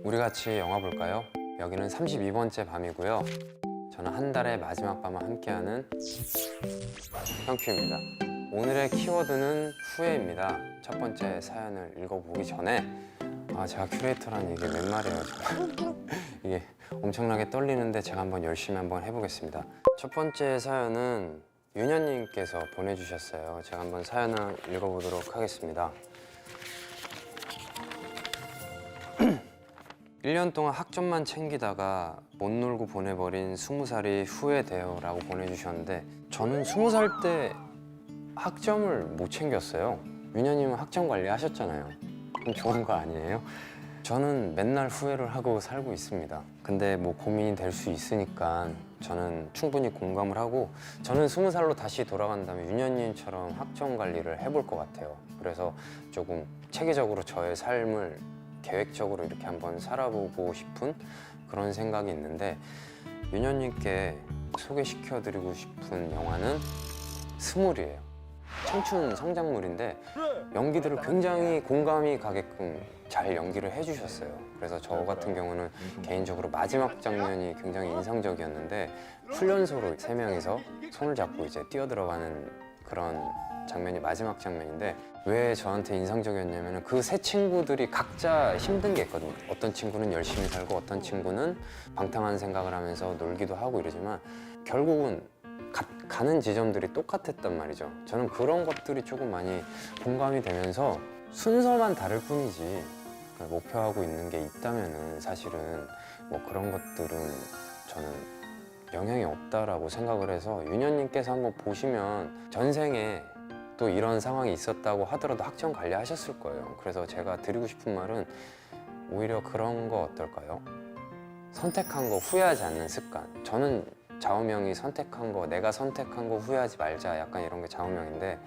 우리 같이 영화 볼까요? 여기는 32번째 밤이고요. 저는 한 달의 마지막 밤을 함께하는 형큐입니다. 오늘의 키워드는 후회입니다. 첫 번째 사연을 읽어보기 전에 제가 큐레이터라는 이게 웬 말이에요, 정말. 이게 엄청나게 떨리는데 제가 한번 열심히 한번 해보겠습니다. 첫 번째 사연은 윤현님께서 보내주셨어요. 제가 한번 사연을 읽어보도록 하겠습니다. 1년 동안 학점만 챙기다가 못 놀고 보내버린 20살이 후회돼요 라고 보내주셨는데, 저는 20살 때 학점을 못 챙겼어요. 윤현님은 학점 관리 하셨잖아요. 그럼 좋은 거 아니에요? 저는 맨날 후회를 하고 살고 있습니다. 근데 뭐 고민이 될 수 있으니까 저는 충분히 공감을 하고, 저는 20살로 다시 돌아간다면 윤현님처럼 학점 관리를 해볼 것 같아요. 그래서 조금 체계적으로 저의 삶을 계획적으로 이렇게 한번 살아보고 싶은 그런 생각이 있는데, 윤현님께 소개시켜드리고 싶은 영화는 스물이에요. 청춘 성장물인데 연기들을 굉장히 공감이 가게끔 잘 연기를 해주셨어요. 그래서 저 같은 경우는 개인적으로 마지막 장면이 굉장히 인상적이었는데, 훈련소로 3명이서 손을 잡고 이제 뛰어들어가는 그런 장면이 마지막 장면인데, 왜 저한테 인상적이었냐면 그 세 친구들이 각자 힘든 게 있거든요. 어떤 친구는 열심히 살고 어떤 친구는 방탕한 생각을 하면서 놀기도 하고 이러지만 결국은 가는 지점들이 똑같았단 말이죠. 저는 그런 것들이 조금 많이 공감이 되면서, 순서만 다를 뿐이지 목표하고 있는 게 있다면은 사실은 뭐 그런 것들은 저는 영향이 없다라고 생각을 해서, 윤현님께서 한번 보시면 전생에 또 이런 상황이 있었다고 하더라도 학점 관리하셨을 거예요. 그래서 제가 드리고 싶은 말은 오히려 그런 거 어떨까요? 선택한 거 후회하지 않는 습관. 저는 좌우명이 선택한 거, 내가 선택한 거 후회하지 말자, 약간 이런 게 좌우명인데,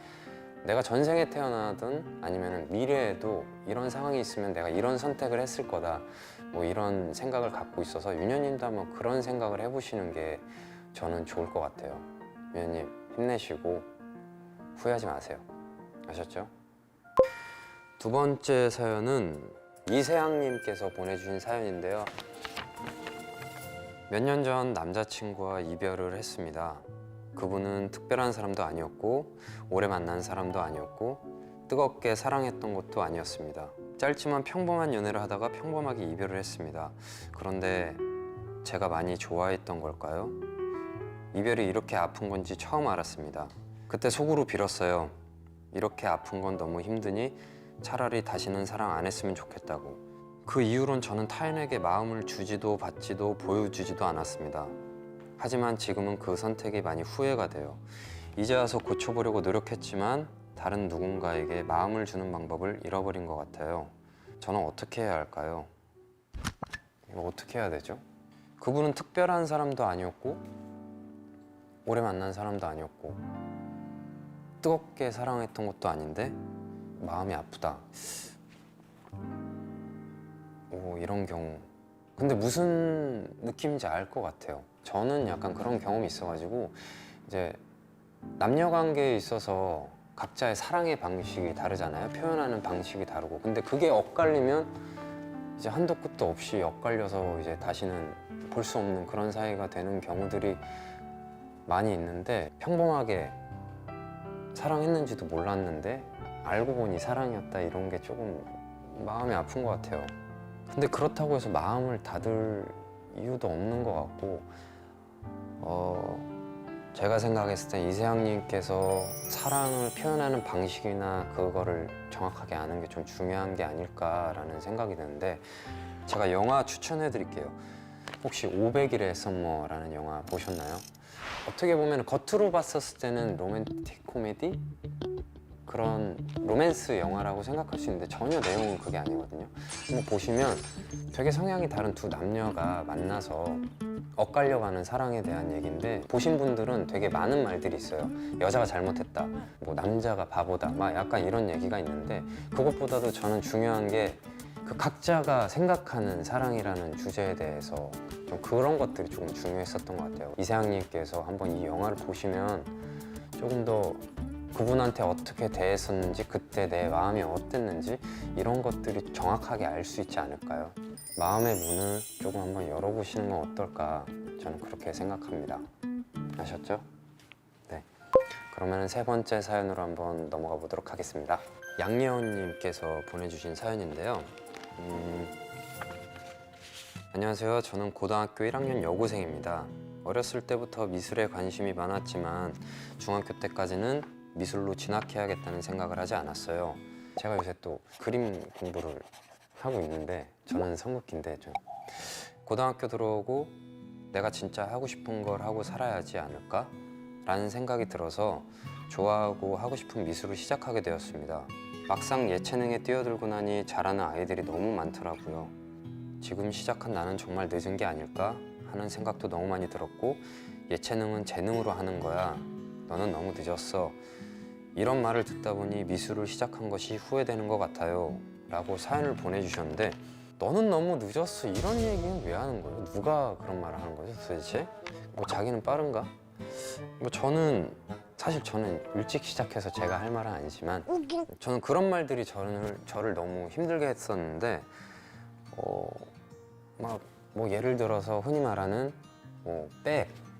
내가 전생에 태어나든 아니면 미래에도 이런 상황이 있으면 내가 이런 선택을 했을 거다, 뭐 이런 생각을 갖고 있어서 윤현님도 한번 그런 생각을 해보시는 게 저는 좋을 것 같아요. 윤현님 힘내시고 후회하지 마세요. 아셨죠? 두 번째 사연은 이세양님께서 보내주신 사연인데요. 몇 년 전 남자친구와 이별을 했습니다. 그분은 특별한 사람도 아니었고 오래 만난 사람도 아니었고 뜨겁게 사랑했던 것도 아니었습니다. 짧지만 평범한 연애를 하다가 평범하게 이별을 했습니다. 그런데 제가 많이 좋아했던 걸까요? 이별이 이렇게 아픈 건지 처음 알았습니다. 그때 속으로 빌었어요. 이렇게 아픈 건 너무 힘드니 차라리 다시는 사랑 안 했으면 좋겠다고. 그 이후론 저는 타인에게 마음을 주지도 받지도 보여주지도 않았습니다. 하지만 지금은 그 선택이 많이 후회가 돼요. 이제 와서 고쳐보려고 노력했지만 다른 누군가에게 마음을 주는 방법을 잃어버린 것 같아요. 저는 어떻게 해야 할까요? 이거 어떻게 해야 되죠? 그분은 특별한 사람도 아니었고 오래 만난 사람도 아니었고 뜨겁게 사랑했던 것도 아닌데 마음이 아프다. 이런 경우. 근데 무슨 느낌인지 알 것 같아요. 저는 약간 그런 경험이 있어가지고, 이제 남녀 관계에 있어서 각자의 사랑의 방식이 다르잖아요. 표현하는 방식이 다르고. 근데 그게 엇갈리면 이제 한도 끝도 없이 엇갈려서 이제 다시는 볼 수 없는 그런 사이가 되는 경우들이 많이 있는데, 평범하게 사랑했는지도 몰랐는데 알고 보니 사랑이었다, 이런 게 조금 마음이 아픈 것 같아요. 근데 그렇다고 해서 마음을 닫을 이유도 없는 것 같고, 제가 생각했을 때 이세양님께서 사랑을 표현하는 방식이나 그거를 정확하게 아는 게 좀 중요한 게 아닐까라는 생각이 드는데, 제가 영화 추천해 드릴게요. 혹시 500일의 썸머라는 영화 보셨나요? 어떻게 보면 겉으로 봤었을 때는 로맨틱 코미디? 그런 로맨스 영화라고 생각할 수 있는데 전혀 내용은 그게 아니거든요. 한번 보시면 되게 성향이 다른 두 남녀가 만나서 엇갈려가는 사랑에 대한 얘기인데, 보신 분들은 되게 많은 말들이 있어요. 여자가 잘못했다, 뭐 남자가 바보다, 막 약간 이런 얘기가 있는데, 그것보다도 저는 중요한 게 그 각자가 생각하는 사랑이라는 주제에 대해서 좀 그런 것들이 조금 중요했었던 것 같아요. 이세양님께서 한번 이 영화를 보시면 조금 더 그분한테 어떻게 대했었는지, 그때 내 마음이 어땠는지 이런 것들이 정확하게 알 수 있지 않을까요? 마음의 문을 조금 한번 열어보시는 건 어떨까 저는 그렇게 생각합니다. 아셨죠? 네. 그러면 세 번째 사연으로 한번 넘어가 보도록 하겠습니다. 양예원님께서 보내주신 사연인데요. 안녕하세요. 저는 고등학교 1학년 여고생입니다. 어렸을 때부터 미술에 관심이 많았지만 중학교 때까지는 미술로 진학해야겠다는 생각을 하지 않았어요. 제가 요새 또 그림 공부를 하고 있는데 저는 성극기인데 좀 고등학교 들어오고 내가 진짜 하고 싶은 걸 하고 살아야지 않을까? 라는 생각이 들어서 좋아하고 하고 싶은 미술을 시작하게 되었습니다. 막상 예체능에 뛰어들고 나니 잘하는 아이들이 너무 많더라고요. 지금 시작한 나는 정말 늦은 게 아닐까 하는 생각도 너무 많이 들었고 예체능은 재능으로 하는 거야. 너는 너무 늦었어. 이런 말을 듣다 보니 미술을 시작한 것이 후회되는 것 같아요. 라고 사연을 보내주셨는데 너는 너무 늦었어 이런 얘기는 왜 하는 거예요? 누가 그런 말을 하는 거죠 도대체? 뭐 자기는 빠른가? 뭐 사실 저는 일찍 시작해서 제가 할 말은 아니지만 저는 그런 말들이 저를 너무 힘들게 했었는데 막 뭐 예를 들어서 흔히 말하는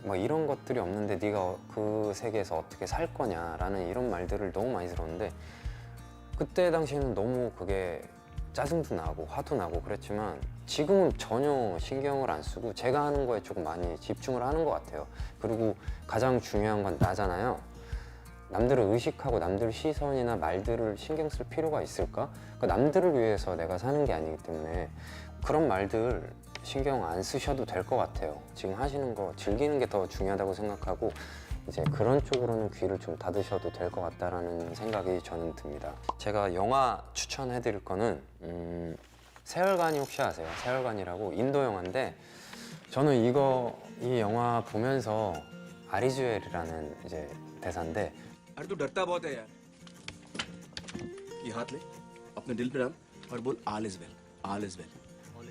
뭐 이런 것들이 없는데 네가 그 세계에서 어떻게 살 거냐라는 이런 말들을 너무 많이 들었는데 그때 당시에는 너무 그게 짜증도 나고 화도 나고 그랬지만 지금은 전혀 신경을 안 쓰고 제가 하는 거에 조금 많이 집중을 하는 것 같아요. 그리고 가장 중요한 건 나잖아요. 남들을 의식하고 남들 시선이나 말들을 신경 쓸 필요가 있을까? 그러니까 남들을 위해서 내가 사는 게 아니기 때문에 그런 말들 신경 안 쓰셔도 될 것 같아요. 지금 하시는 거 즐기는 게 더 중요하다고 생각하고 이제 그런 쪽으로는 귀를 좀 닫으셔도 될 것 같다라는 생각이 저는 듭니다. 제가 영화 추천해 드릴 거는 세월간이 혹시 아세요? 세월간이라고 인도 영화인데 저는 이 영화 보면서 아리주엘이라는 이제 대사인데 अरे तू डरता बहुत है यार ये हाथ ले अपने दिल पे डाल और बोल all is well all is well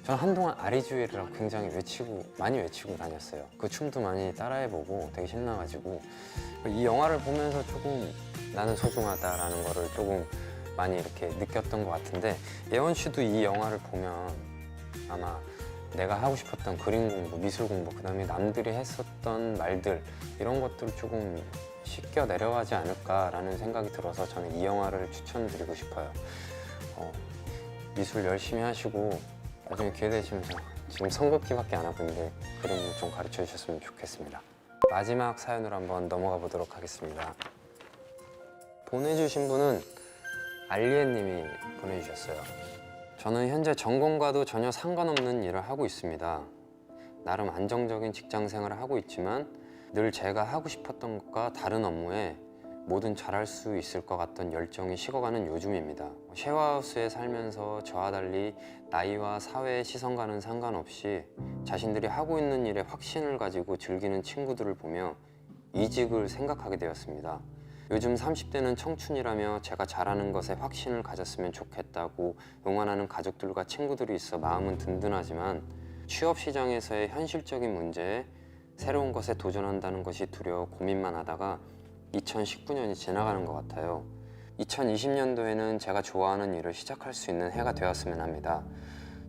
저는 한동안 아리주엘이라고 굉장히 많이 외치고 다녔어요. 그 춤도 많이 따라해보고 되게 신나가지고 이 영화를 보면서 조금 나는 소중하다라는 거를 조금 많이 이렇게 느꼈던 것 같은데 예원 씨도 이 영화를 보면 아마 내가 하고 싶었던 그림 공부, 미술 공부, 그 다음에 남들이 했었던 말들 이런 것들을 조금 씻겨 내려가지 않을까라는 생각이 들어서 저는 이 영화를 추천드리고 싶어요. 미술 열심히 하시고 나중에 기회 되시면서 지금 성극기밖에 안 하고 있는데 그림을 좀 가르쳐 주셨으면 좋겠습니다. 마지막 사연으로 한번 넘어가 보도록 하겠습니다. 보내주신 분은 알리에님이 보내주셨어요. 저는 현재 전공과도 전혀 상관없는 일을 하고 있습니다. 나름 안정적인 직장 생활을 하고 있지만 늘 제가 하고 싶었던 것과 다른 업무에 뭐든 잘할 수 있을 것 같던 열정이 식어가는 요즘입니다. 쉐어하우스에 살면서 저와 달리 나이와 사회의 시선과는 상관없이 자신들이 하고 있는 일에 확신을 가지고 즐기는 친구들을 보며 이직을 생각하게 되었습니다. 요즘 30대는 청춘이라며 제가 잘하는 것에 확신을 가졌으면 좋겠다고 응원하는 가족들과 친구들이 있어 마음은 든든하지만 취업 시장에서의 현실적인 문제에 새로운 것에 도전한다는 것이 두려워 고민만 하다가 2019년이 지나가는 것 같아요. 2020년도에는 제가 좋아하는 일을 시작할 수 있는 해가 되었으면 합니다.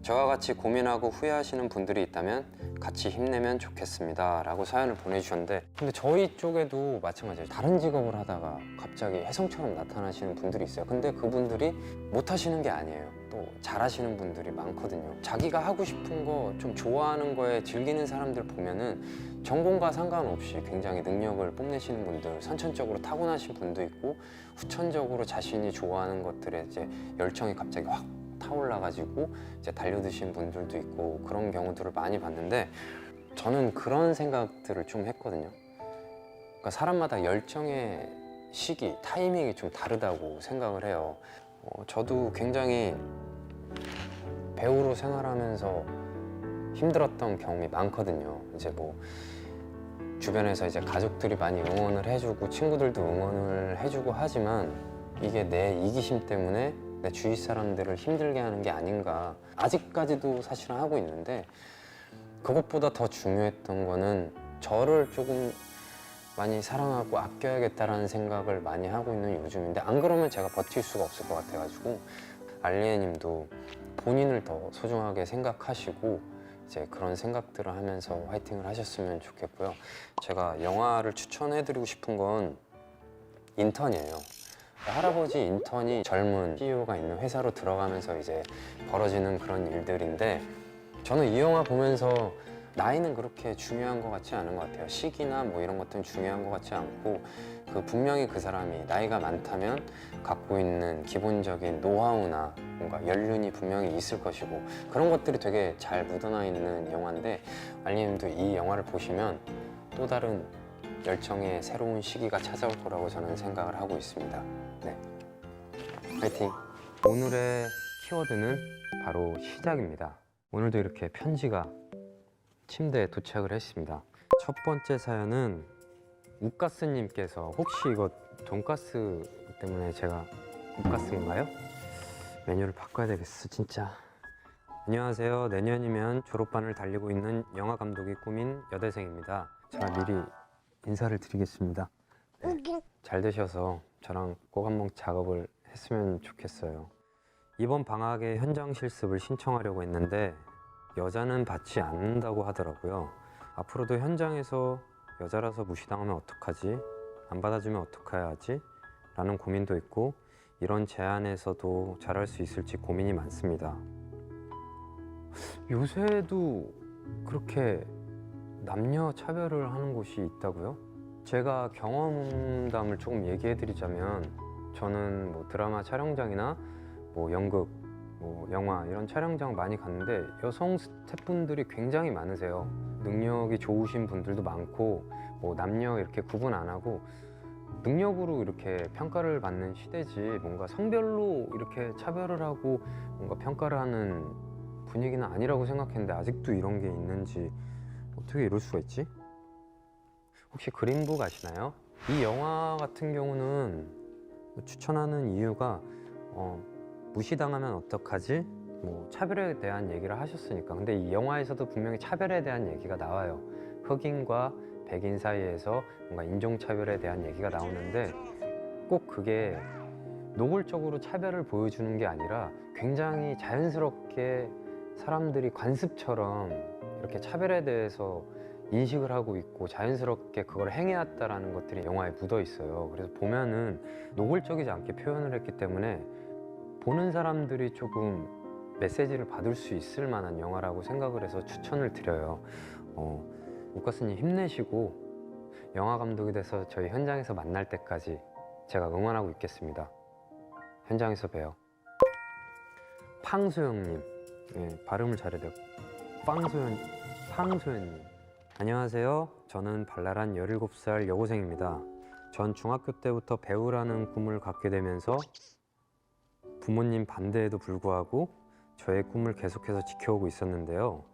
저와 같이 고민하고 후회하시는 분들이 있다면 같이 힘내면 좋겠습니다 라고 사연을 보내주셨는데 근데 저희 쪽에도 마찬가지예요. 다른 직업을 하다가 갑자기 혜성처럼 나타나시는 분들이 있어요. 근데 그분들이 못 하시는 게 아니에요. 또 잘하시는 분들이 많거든요. 자기가 하고 싶은 거 좀 좋아하는 거에 즐기는 사람들 보면은 전공과 상관없이 굉장히 능력을 뽐내시는 분들, 선천적으로 타고나신 분도 있고 후천적으로 자신이 좋아하는 것들에 이제 열정이 갑자기 확 타올라가지고 이제 달려드신 분들도 있고 그런 경우들을 많이 봤는데 저는 그런 생각들을 좀 했거든요. 그러니까 사람마다 열정의 시기, 타이밍이 좀 다르다고 생각을 해요. 저도 굉장히 배우로 생활하면서 힘들었던 경험이 많거든요. 이제 뭐 주변에서 이제 가족들이 많이 응원을 해주고 친구들도 응원을 해주고 하지만 이게 내 이기심 때문에 내 주위 사람들을 힘들게 하는 게 아닌가 아직까지도 사실은 하고 있는데 그것보다 더 중요했던 거는 저를 조금 많이 사랑하고 아껴야겠다라는 생각을 많이 하고 있는 요즘인데 안 그러면 제가 버틸 수가 없을 것 같아가지고 알리에님도 본인을 더 소중하게 생각하시고 이제 그런 생각들을 하면서 화이팅을 하셨으면 좋겠고요. 제가 영화를 추천해드리고 싶은 건 인턴이에요. 할아버지 인턴이 젊은 CEO가 있는 회사로 들어가면서 이제 벌어지는 그런 일들인데, 저는 이 영화 보면서 나이는 그렇게 중요한 것 같지 않은 것 같아요. 시기나 뭐 이런 것들은 중요한 것 같지 않고, 분명히 그 사람이 나이가 많다면 갖고 있는 기본적인 노하우나 뭔가 연륜이 분명히 있을 것이고, 그런 것들이 되게 잘 묻어나 있는 영화인데, 알리님도 이 영화를 보시면 또 다른 열정의 새로운 시기가 찾아올 거라고 저는 생각을 하고 있습니다. 네, 파이팅! 오늘의 키워드는 바로 시작입니다. 오늘도 이렇게 편지가 침대에 도착을 했습니다. 첫 번째 사연은 우가스님께서, 혹시 이거 돈가스 때문에 제가 우가스인가요? 메뉴를 바꿔야 되겠어 진짜. 안녕하세요. 내년이면 졸업반을 달리고 있는 영화 감독이 꿈인 여대생입니다. 제가 미리 인사를 드리겠습니다. 네, 잘 되셔서 저랑 꼭 한번 작업을 했으면 좋겠어요. 이번 방학에 현장 실습을 신청하려고 했는데 여자는 받지 않는다고 하더라고요. 앞으로도 현장에서 여자라서 무시당하면 어떡하지? 안 받아주면 어떡해야 하지? 라는 고민도 있고, 이런 제안에서도 잘할 수 있을지 고민이 많습니다. 요새도 그렇게 남녀 차별을 하는 곳이 있다고요? 제가 경험담을 조금 얘기해 드리자면, 저는 뭐 드라마 촬영장이나 뭐 연극, 뭐 영화 이런 촬영장 많이 갔는데 여성 스태프분들이 굉장히 많으세요. 능력이 좋으신 분들도 많고, 뭐 남녀 이렇게 구분 안 하고 능력으로 이렇게 평가를 받는 시대지, 뭔가 성별로 이렇게 차별을 하고 뭔가 평가를 하는 분위기는 아니라고 생각했는데 아직도 이런 게 있는지, 어떻게 이럴 수가 있지? 혹시 그린북 아시나요? 이 영화 같은 경우는 추천하는 이유가 무시당하면 어떡하지? 뭐 차별에 대한 얘기를 하셨으니까. 근데 이 영화에서도 분명히 차별에 대한 얘기가 나와요. 흑인과 백인 사이에서 뭔가 인종차별에 대한 얘기가 나오는데, 꼭 그게 노골적으로 차별을 보여주는 게 아니라 굉장히 자연스럽게 사람들이 관습처럼 이렇게 차별에 대해서 인식을 하고 있고 자연스럽게 그걸 행해왔다라는 것들이 영화에 묻어 있어요. 그래서 보면은 노골적이지 않게 표현을 했기 때문에 보는 사람들이 조금 메시지를 받을 수 있을 만한 영화라고 생각을 해서 추천을 드려요. 우카스님 힘내시고 영화 감독이 돼서 저희 현장에서 만날 때까지 제가 응원하고 있겠습니다. 현장에서 봬요. 팡소영님, 네, 발음을 잘해야 돼요. 팡소연님. 안녕하세요. 저는 발랄한 17살 여고생입니다. 전 중학교 때부터 배우라는 꿈을 갖게 되면서 부모님 반대에도 불구하고 저의 꿈을 계속해서 지켜오고 있었는데요.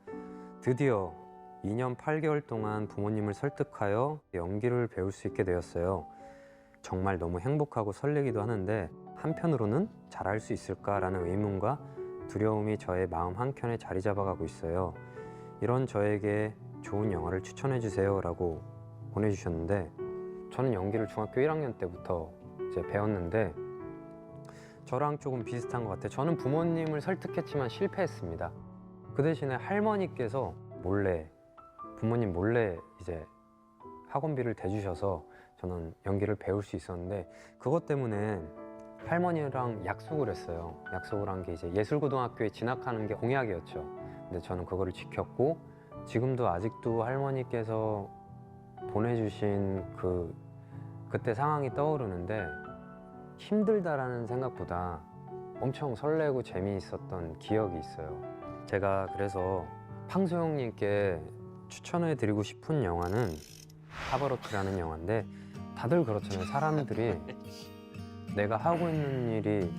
드디어 2년 8개월 동안 부모님을 설득하여 연기를 배울 수 있게 되었어요. 정말 너무 행복하고 설레기도 하는데, 한편으로는 잘할 수 있을까라는 의문과 두려움이 저의 마음 한켠에 자리 잡아가고 있어요. 이런 저에게 좋은 영화를 추천해 주세요 라고 보내주셨는데, 저는 연기를 중학교 1학년 때부터 이제 배웠는데 저랑 조금 비슷한 것 같아요. 저는 부모님을 설득했지만 실패했습니다. 그 대신에 할머니께서 몰래, 부모님 몰래 이제 학원비를 대주셔서 저는 연기를 배울 수 있었는데, 그것 때문에 할머니랑 약속을 했어요. 약속을 한 게 이제 예술고등학교에 진학하는 게 공약이었죠. 근데 저는 그거를 지켰고, 지금도 아직도 할머니께서 보내주신 그때 상황이 떠오르는데, 힘들다라는 생각보다 엄청 설레고 재미있었던 기억이 있어요. 제가 그래서 팡소영님께 추천해 드리고 싶은 영화는 파버로티라는 영화인데, 다들 그렇잖아요. 사람들이 내가 하고 있는 일이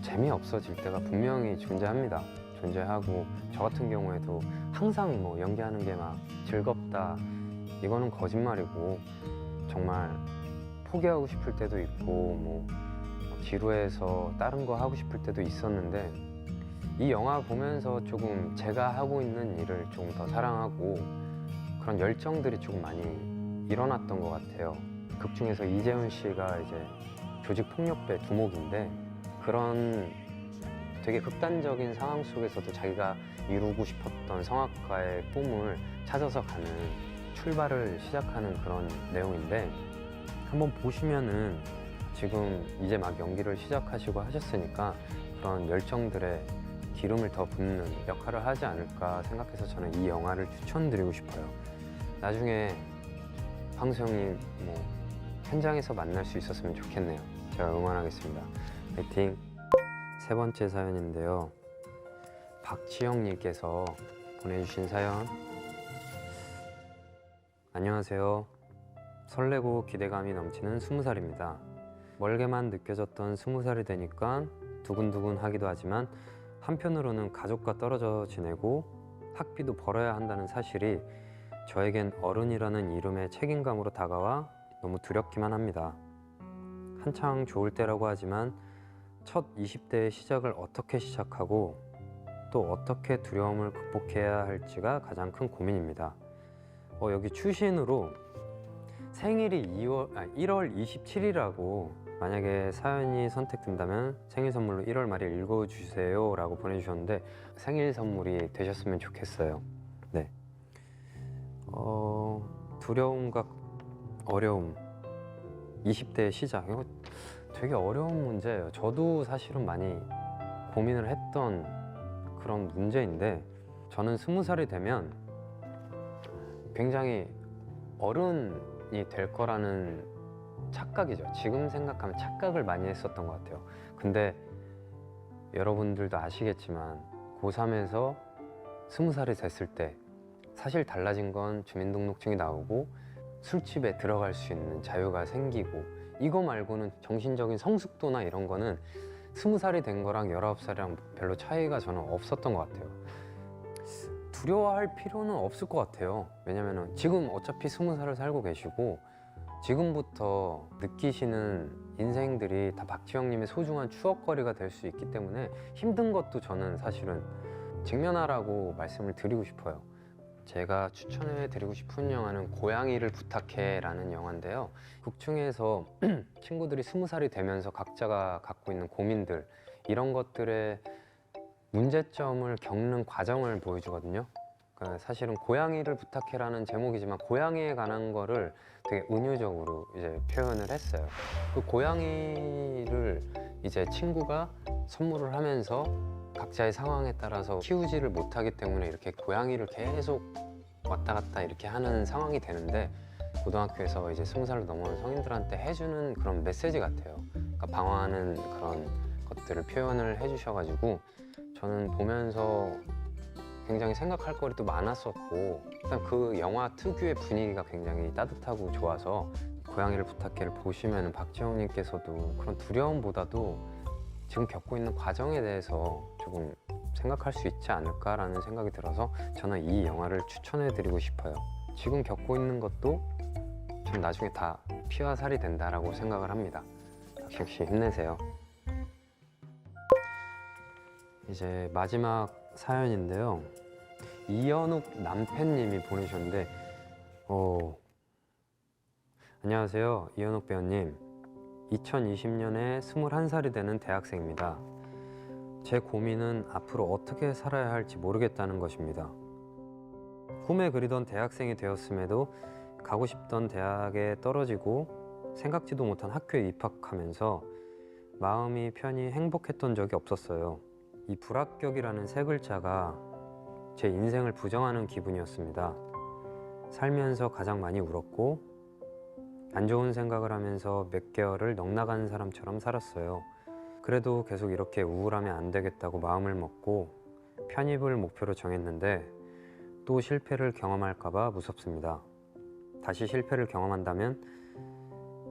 재미없어질 때가 분명히 존재하고, 저 같은 경우에도 항상 뭐 연기하는 게 막 즐겁다, 이거는 거짓말이고, 정말 포기하고 싶을 때도 있고, 뭐 지루해서 다른 거 하고 싶을 때도 있었는데, 이 영화 보면서 조금 제가 하고 있는 일을 조금 더 사랑하고 그런 열정들이 조금 많이 일어났던 것 같아요. 극 중에서 이재훈 씨가 이제 조직폭력배 두목인데, 그런 되게 극단적인 상황 속에서도 자기가 이루고 싶었던 성악가의 꿈을 찾아서 가는 출발을 시작하는 그런 내용인데 한번 보시면은 지금 이제 막 연기를 시작하시고 하셨으니까 그런 열정들에 기름을 더 붓는 역할을 하지 않을까 생각해서 저는 이 영화를 추천드리고 싶어요. 나중에 황수 형님 뭐 현장에서 만날 수 있었으면 좋겠네요. 제가 응원하겠습니다. 파이팅! 세 번째 사연인데요. 박지영님께서 보내주신 사연. 안녕하세요. 설레고 기대감이 넘치는 20살입니다. 멀게만 느껴졌던 20살이 되니까 두근두근 하기도 하지만 한편으로는 가족과 떨어져 지내고 학비도 벌어야 한다는 사실이 저에겐 어른이라는 이름의 책임감으로 다가와 너무 두렵기만 합니다. 한창 좋을 때라고 하지만 첫 20대의 시작을 어떻게 시작하고 또 어떻게 두려움을 극복해야 할지가 가장 큰 고민입니다. 여기 추신으로 생일이 1월 27일이라고 만약에 사연이 선택된다면 생일 선물로 1월 말일 읽어주세요 라고 보내주셨는데 생일 선물이 되셨으면 좋겠어요. 네. 두려움과 어려움 20대의 시작 이거 되게 어려운 문제예요. 저도 사실은 많이 고민을 했던 그런 문제인데 저는 20살이 되면 굉장히 어른이 될 거라는 착각이죠. 지금 생각하면 착각을 많이 했었던 것 같아요. 근데 여러분들도 아시겠지만 고3에서 20살이 됐을 때 사실 달라진 건 주민등록증이 나오고 술집에 들어갈 수 있는 자유가 생기고 이거 말고는 정신적인 성숙도나 이런 거는 20살이 된 거랑 19살이랑 별로 차이가 저는 없었던 것 같아요. 두려워할 필요는 없을 것 같아요. 왜냐면은 지금 어차피 20살을 살고 계시고 지금부터 느끼시는 인생들이 다 박지영님의 소중한 추억거리가 될 수 있기 때문에 힘든 것도 저는 사실은 직면하라고 말씀을 드리고 싶어요. 제가 추천해드리고 싶은 영화는 고양이를 부탁해 라는 영화인데요. 극 중에서 친구들이 20살이 되면서 각자가 갖고 있는 고민들 이런 것들의 문제점을 겪는 과정을 보여주거든요. 그러니까 사실은 고양이를 부탁해라는 제목이지만 고양이에 관한 거를 되게 은유적으로 이제 표현을 했어요. 그 고양이를 이제 친구가 선물을 하면서 각자의 상황에 따라서 키우지를 못하기 때문에 이렇게 고양이를 계속 왔다 갔다 이렇게 하는 상황이 되는데 고등학교에서 이제 20살로 넘어온 성인들한테 해주는 그런 메시지 같아요. 그러니까 방황하는 그런 것들을 표현을 해주셔가지고 저는 보면서 굉장히 생각할 거리도 많았었고 일단 그 영화 특유의 분위기가 굉장히 따뜻하고 좋아서 고양이를 부탁해를 보시면 박지영님께서도 그런 두려움보다도 지금 겪고 있는 과정에 대해서 조금 생각할 수 있지 않을까라는 생각이 들어서 저는 이 영화를 추천해드리고 싶어요. 지금 겪고 있는 것도 좀 나중에 다 피와 살이 된다라고 생각을 합니다. 박지영 씨 힘내세요. 이제 마지막 사연인데요. 이연욱 남편님이 보내주셨는데 안녕하세요. 이연욱 배우님. 2020년에 21살이 되는 대학생입니다. 제 고민은 앞으로 어떻게 살아야 할지 모르겠다는 것입니다. 꿈에 그리던 대학생이 되었음에도 가고 싶던 대학에 떨어지고 생각지도 못한 학교에 입학하면서 마음이 편히 행복했던 적이 없었어요. 이 불합격이라는 세 글자가 제 인생을 부정하는 기분이었습니다. 살면서 가장 많이 울었고 안 좋은 생각을 하면서 몇 개월을 넉나간 사람처럼 살았어요. 그래도 계속 이렇게 우울하면 안 되겠다고 마음을 먹고 편입을 목표로 정했는데 또 실패를 경험할까 봐 무섭습니다. 다시 실패를 경험한다면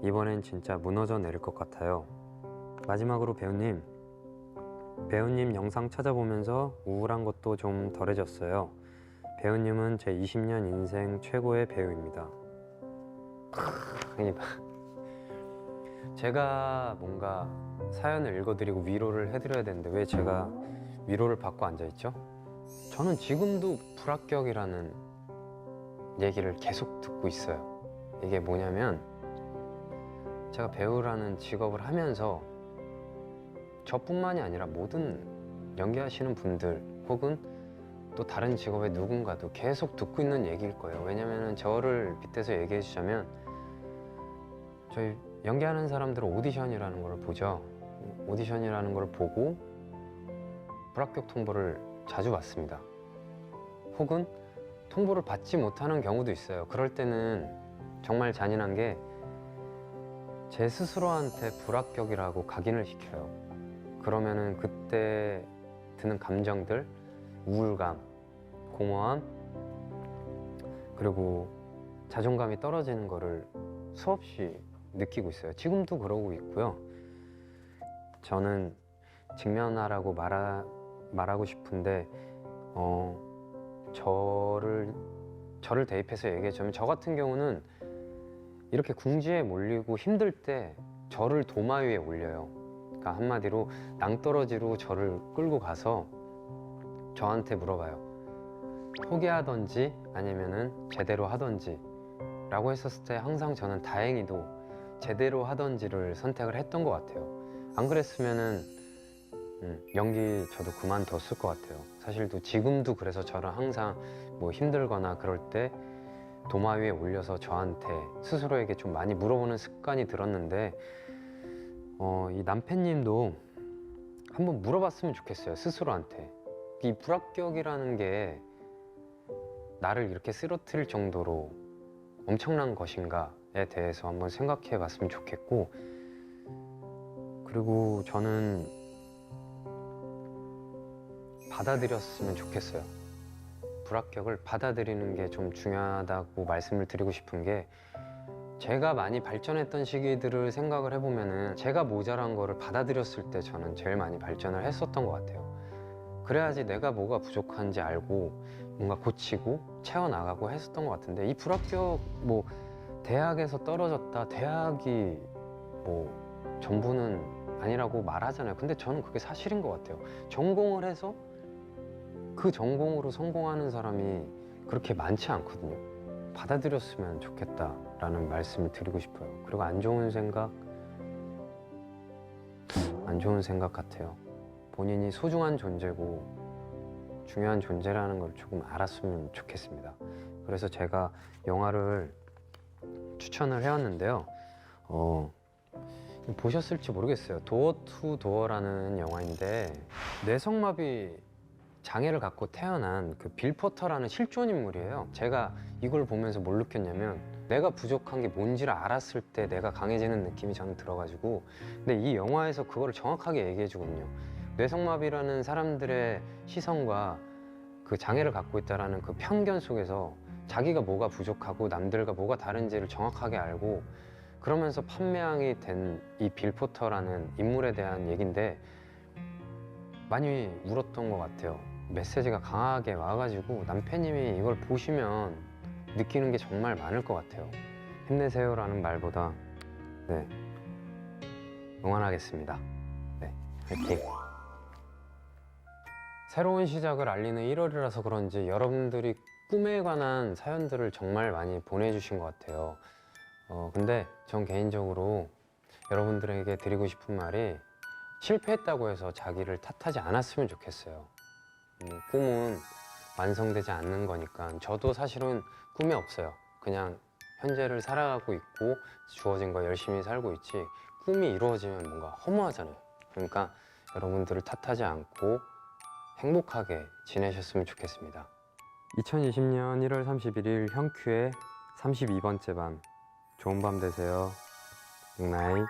이번엔 진짜 무너져 내릴 것 같아요. 마지막으로 배우님 영상 찾아보면서 우울한 것도 좀 덜해졌어요. 배우님은 제 20년 인생 최고의 배우입니다. 제가 뭔가 사연을 읽어드리고 위로를 해드려야 되는데 왜 제가 위로를 받고 앉아있죠? 저는 지금도 불합격이라는 얘기를 계속 듣고 있어요. 이게 뭐냐면 제가 배우라는 직업을 하면서 저뿐만이 아니라 모든 연기하시는 분들 혹은 또 다른 직업의 누군가도 계속 듣고 있는 얘기일 거예요. 왜냐면은 저를 빗대서 얘기해 주자면 저희 연기하는 사람들은 오디션이라는 걸 보죠. 오디션이라는 걸 보고 불합격 통보를 자주 받습니다. 혹은 통보를 받지 못하는 경우도 있어요. 그럴 때는 정말 잔인한 게 제 스스로한테 불합격이라고 각인을 시켜요. 그러면은 그때 드는 감정들, 우울감, 공허함, 그리고 자존감이 떨어지는 거를 수없이 느끼고 있어요. 지금도 그러고 있고요. 저는 직면하라고 말하고 싶은데 저를 대입해서 얘기하자면 저 같은 경우는 이렇게 궁지에 몰리고 힘들 때 저를 도마 위에 올려요. 그러니까 한마디로 낭떠러지로 저를 끌고 가서 저한테 물어봐요. 포기하던지 아니면은 제대로 하던지 라고 했었을 때 항상 저는 다행히도 제대로 하던지를 선택을 했던 것 같아요. 안 그랬으면은 연기 저도 그만뒀을 것 같아요. 사실 또 지금도 그래서 저는 항상 뭐 힘들거나 그럴 때 도마 위에 올려서 저한테 스스로에게 좀 많이 물어보는 습관이 들었는데 이 남편님도 한번 물어봤으면 좋겠어요. 스스로한테 이 불합격이라는 게 나를 이렇게 쓰러뜨릴 정도로 엄청난 것인가에 대해서 한번 생각해 봤으면 좋겠고, 그리고 저는 받아들였으면 좋겠어요. 불합격을 받아들이는 게 좀 중요하다고 말씀을 드리고 싶은 게, 제가 많이 발전했던 시기들을 생각을 해보면은 제가 모자란 거를 받아들였을 때 저는 제일 많이 발전을 했었던 것 같아요. 그래야지 내가 뭐가 부족한지 알고 뭔가 고치고 채워나가고 했었던 것 같은데, 이 불합격 뭐 대학에서 떨어졌다, 대학이 뭐 전부는 아니라고 말하잖아요. 근데 저는 그게 사실인 것 같아요. 전공을 해서 그 전공으로 성공하는 사람이 그렇게 많지 않거든요. 받아들였으면 좋겠다라는 말씀을 드리고 싶어요. 그리고 안 좋은 생각 같아요. 본인이 소중한 존재고 중요한 존재라는 걸 조금 알았으면 좋겠습니다. 그래서 제가 영화를 추천을 해왔는데요. 보셨을지 모르겠어요. 도어 투 도어라는 영화인데, 뇌성마비 장애를 갖고 태어난 그 빌 포터라는 실존 인물이에요. 제가 이걸 보면서 뭘 느꼈냐면, 내가 부족한 게 뭔지를 알았을 때 내가 강해지는 느낌이 저는 들어가지고, 근데 이 영화에서 그거를 정확하게 얘기해 주거든요. 뇌성마비라는 사람들의 시선과 그 장애를 갖고 있다라는 그 편견 속에서 자기가 뭐가 부족하고 남들과 뭐가 다른지를 정확하게 알고, 그러면서 판매왕이 된 이 빌 포터라는 인물에 대한 얘기인데, 많이 울었던 것 같아요. 메시지가 강하게 와가지고 남편님이 이걸 보시면 느끼는 게 정말 많을 것 같아요. 힘내세요라는 말보다 응원하겠습니다. 화이팅! 새로운 시작을 알리는 1월이라서 그런지 여러분들이 꿈에 관한 사연들을 정말 많이 보내주신 것 같아요. 근데 전 개인적으로 여러분들에게 드리고 싶은 말이, 실패했다고 해서 자기를 탓하지 않았으면 좋겠어요. 꿈은 완성되지 않는 거니까. 저도 사실은 꿈이 없어요. 그냥 현재를 살아가고 있고 주어진 거 열심히 살고 있지, 꿈이 이루어지면 뭔가 허무하잖아요. 그러니까 여러분들을 탓하지 않고 행복하게 지내셨으면 좋겠습니다. 2020년 1월 31일 형큐의 32번째 밤, 좋은 밤 되세요. 굿나잇.